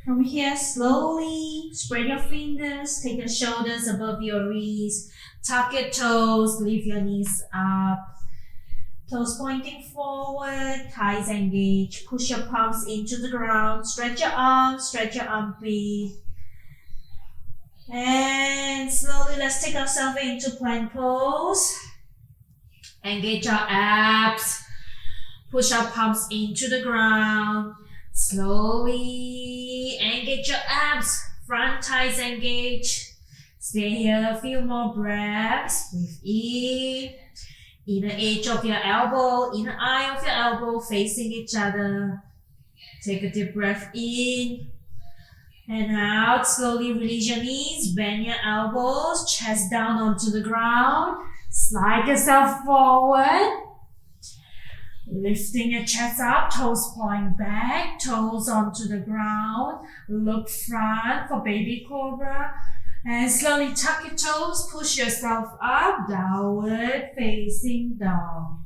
From here, slowly spread your fingers, take your shoulders above your wrists, tuck your toes, lift your knees up. Toes pointing forward, thighs engaged. Push your palms into the ground. Stretch your armpit. And slowly let's take ourselves into plank pose. Engage our abs. Push our palms into the ground. Slowly engage your abs. Front thighs engaged. Stay here a few more breaths. Breathe in. Inner edge of your elbow, inner eye of your elbow facing each other. Take a deep breath in and out. Slowly release your knees, bend your elbows, chest down onto the ground. Slide yourself forward. Lifting your chest up, toes point back, toes onto the ground. Look front for baby cobra. And slowly tuck your toes, push yourself up, downward facing dog.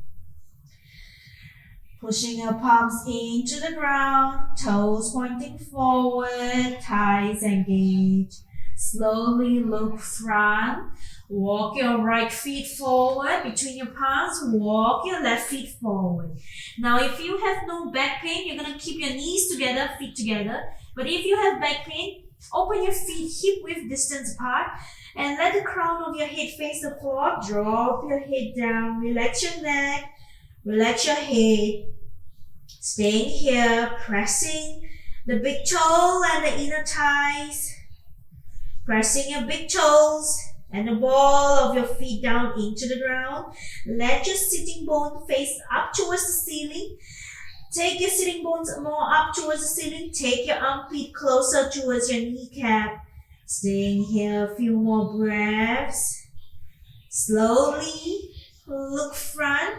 Pushing your palms into the ground, toes pointing forward, thighs engaged. Slowly look front, walk your right feet forward between your palms, walk your left feet forward. Now if you have no back pain, you're going to keep your knees together, feet together. But if you have back pain, open your feet hip-width distance apart and let the crown of your head face the floor. Drop your head down. Relax your neck. Relax your head. Staying here, pressing the big toe and the inner thighs. Pressing your big toes and the ball of your feet down into the ground. Let your sitting bone face up towards the ceiling. Take your sitting bones more up towards the ceiling. Take your armpit closer towards your kneecap. Staying here a few more breaths. Slowly look front.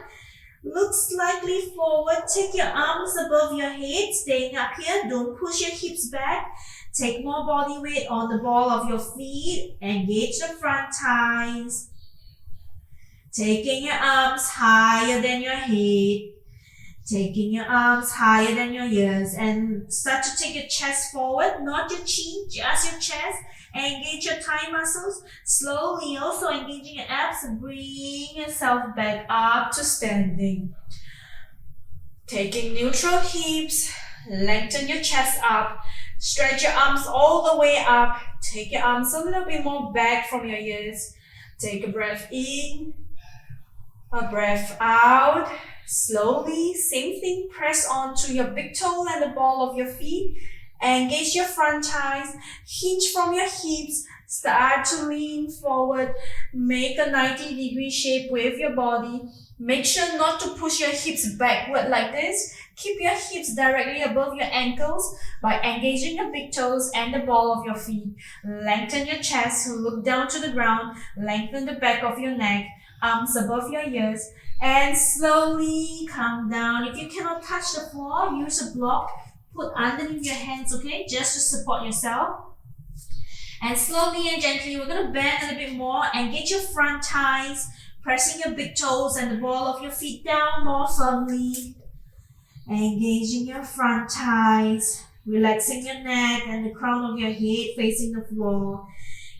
Look slightly forward. Take your arms above your head. Staying up here. Don't push your hips back. Take more body weight on the ball of your feet. Engage the front thighs. Taking your arms higher than your head. Taking your arms higher than your ears and start to take your chest forward, not your chin, just your chest. Engage your thigh muscles. Slowly also engaging your abs. Bring yourself back up to standing. Taking neutral hips. Lengthen your chest up. Stretch your arms all the way up. Take your arms a little bit more back from your ears. Take a breath in. A breath out. Slowly, same thing, press onto your big toe and the ball of your feet. Engage your front thighs, hinge from your hips, start to lean forward. Make a 90-degree shape with your body. Make sure not to push your hips backward like this. Keep your hips directly above your ankles by engaging your big toes and the ball of your feet. Lengthen your chest, look down to the ground, lengthen the back of your neck, arms above your ears. And slowly come down. If you cannot touch the floor, use a block. Put underneath your hands, okay? Just to support yourself. And slowly and gently, we're going to bend a little bit more. Engage your front thighs. Pressing your big toes and the ball of your feet down more firmly. Engaging your front thighs. Relaxing your neck and the crown of your head facing the floor.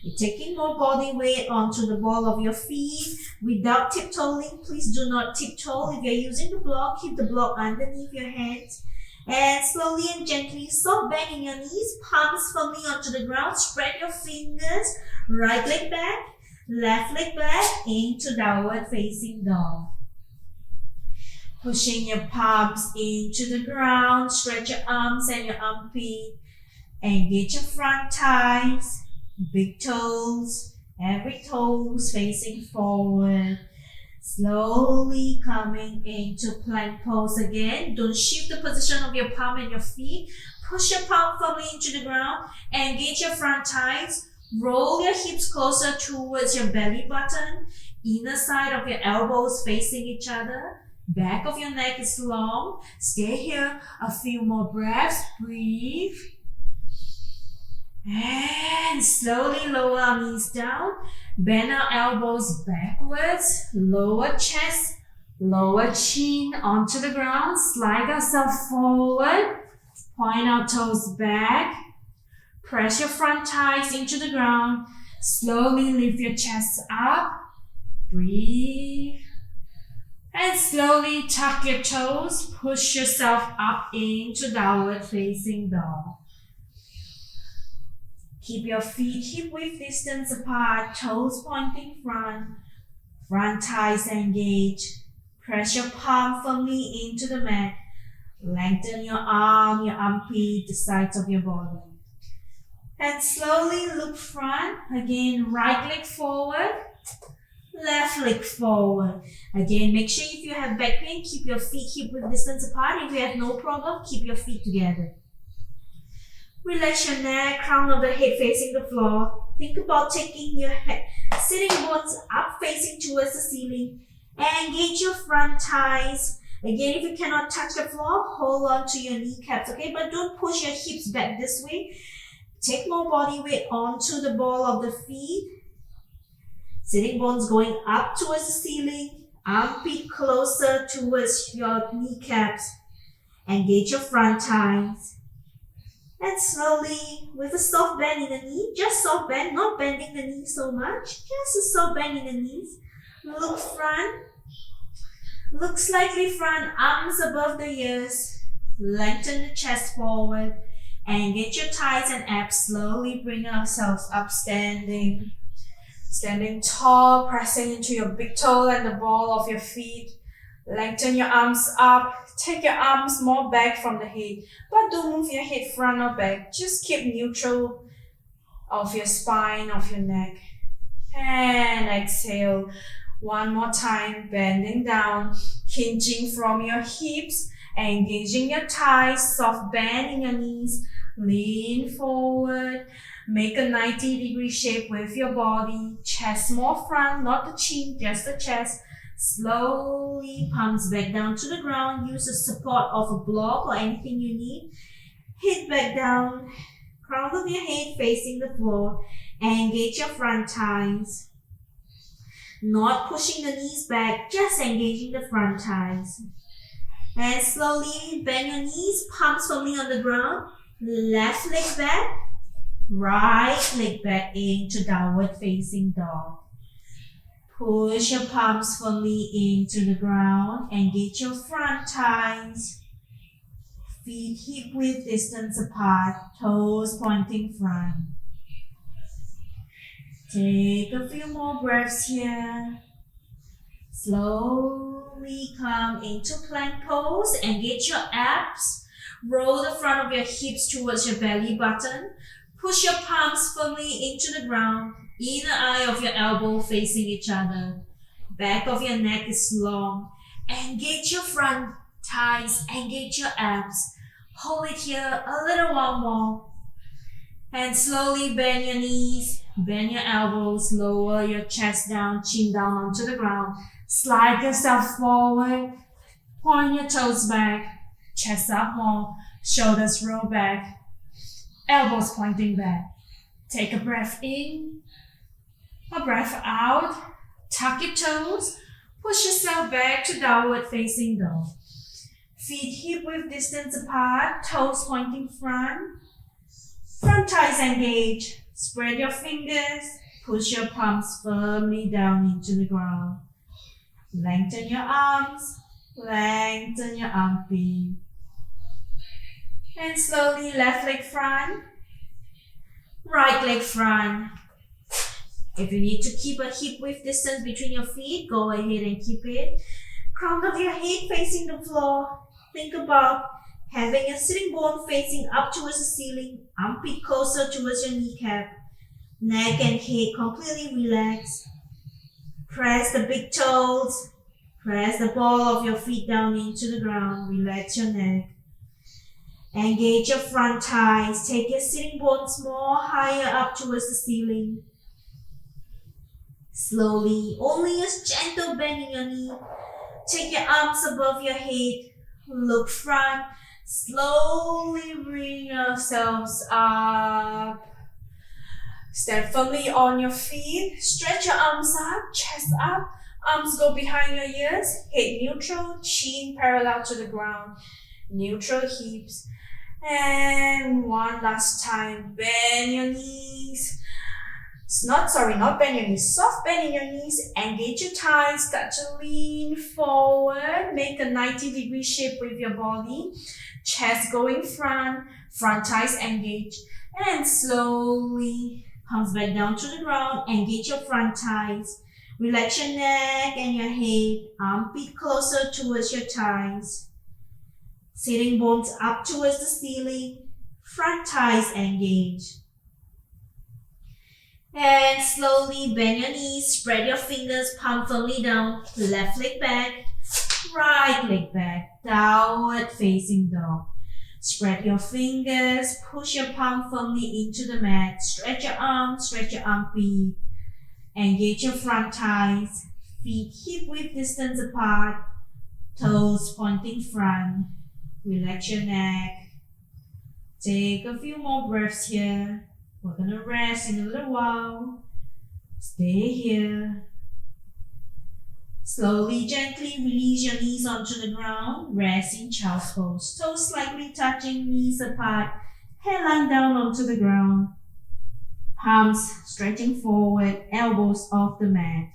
You're taking more body weight onto the ball of your feet without tiptoeing. Please do not tiptoe. If you're using the block, keep the block underneath your hands. And slowly and gently, soft bend in your knees, palms firmly onto the ground. Spread your fingers. Right leg back, left leg back into downward facing dog. Pushing your palms into the ground. Stretch your arms and your armpit. Engage your front thighs. Big toes, every toes facing forward. Slowly coming into plank pose again. Don't shift the position of your palm and your feet. Push your palm firmly into the ground. Engage your front thighs. Roll your hips closer towards your belly button. Inner side of your elbows facing each other. Back of your neck is long. Stay here a few more breaths. Breathe. And slowly lower our knees down. Bend our elbows backwards. Lower chest, lower chin onto the ground. Slide ourselves forward. Point our toes back. Press your front thighs into the ground. Slowly lift your chest up. Breathe. And slowly tuck your toes. Push yourself up into downward facing dog. Keep your feet hip-width distance apart. Toes pointing front. Front thighs engaged. Press your palm firmly into the mat. Lengthen your arm, your armpit, the sides of your body. And slowly look front. Again, right leg forward, left leg forward. Again, make sure if you have back pain, keep your feet hip-width distance apart. If you have no problem, keep your feet together. Relax your neck, crown of the head facing the floor. Think about taking your sitting bones up facing towards the ceiling. Engage your front thighs. Again, if you cannot touch the floor, hold on to your kneecaps, okay? But don't push your hips back this way. Take more body weight onto the ball of the feet. Sitting bones going up towards the ceiling. Armpit closer towards your kneecaps. Engage your front thighs. And slowly, with a soft bend in the knee, just soft bend, not bending the knee so much, just a soft bend in the knees. Look front. Look slightly front, arms above the ears. Lengthen the chest forward. Engage your thighs and abs. Slowly bring ourselves up standing. Standing tall, pressing into your big toe and the ball of your feet. Lengthen your arms up. Take your arms more back from the head. But don't move your head front or back. Just keep neutral of your spine, of your neck. And exhale. One more time, bending down, hinging from your hips, engaging your thighs, soft bend in your knees, lean forward, make a 90-degree shape with your body, chest more front, not the chin, just the chest. Slowly, palms back down to the ground, use the support of a block or anything you need. Head back down, crown of your head facing the floor, engage your front thighs. Not pushing the knees back, just engaging the front thighs. And slowly bend your knees, palms firmly on the ground. Left leg back, right leg back into downward facing dog. Push your palms firmly into the ground. Engage your front thighs. Feet hip-width distance apart, toes pointing front. Take a few more breaths here. Slowly come into plank pose. Engage your abs. Roll the front of your hips towards your belly button. Push your palms firmly into the ground. Inner eye of your elbow facing each other. Back of your neck is long. Engage your front thighs. Engage your abs. Hold it here a little while more. And slowly bend your knees. Bend your elbows, lower your chest down, chin down onto the ground. Slide yourself forward. Point your toes back. Chest up more. Shoulders roll back. Elbows pointing back. Take a breath in. A breath out. Tuck your toes. Push yourself back to downward facing dog. Feet hip-width distance apart. Toes pointing front. Front thighs engage. Spread your fingers, push your palms firmly down into the ground. Lengthen your arms, lengthen your armpit. And slowly left leg front, right leg front. If you need to keep a hip-width distance between your feet, go ahead and keep it. Crown of your head facing the floor. Think about having your sitting bone facing up towards the ceiling, armpit closer towards your kneecap. Neck and head completely relaxed. Press the big toes. Press the ball of your feet down into the ground. Relax your neck. Engage your front thighs. Take your sitting bones more higher up towards the ceiling. Slowly, only a gentle bend in your knee. Take your arms above your head. Look front. Slowly bring yourselves up. Stand firmly on your feet. Stretch your arms up, chest up. Arms go behind your ears. Head neutral, chin parallel to the ground. Neutral hips. And one last time, bend your knees. Not bend your knees. Soft bend in your knees. Engage your thighs. Start to lean forward. Make a 90-degree shape with your body. Chest going front. Front thighs engage. And slowly comes back down to the ground. Engage your front thighs. Relax your neck and your head. Armpit closer towards your thighs. Sitting bones up towards the ceiling. Front thighs engage. And slowly bend your knees, spread your fingers, palm firmly down, left leg back, right leg back, downward facing dog. Spread your fingers, push your palm firmly into the mat, stretch your arms, stretch your armpit, engage your front thighs, feet hip width distance apart, toes pointing front, relax your neck. Take a few more breaths here. We're gonna rest in a little while. Stay here. Slowly, gently release your knees onto the ground. Rest in child's pose. Toes slightly touching, knees apart. Headline down onto the ground. Palms stretching forward, elbows off the mat.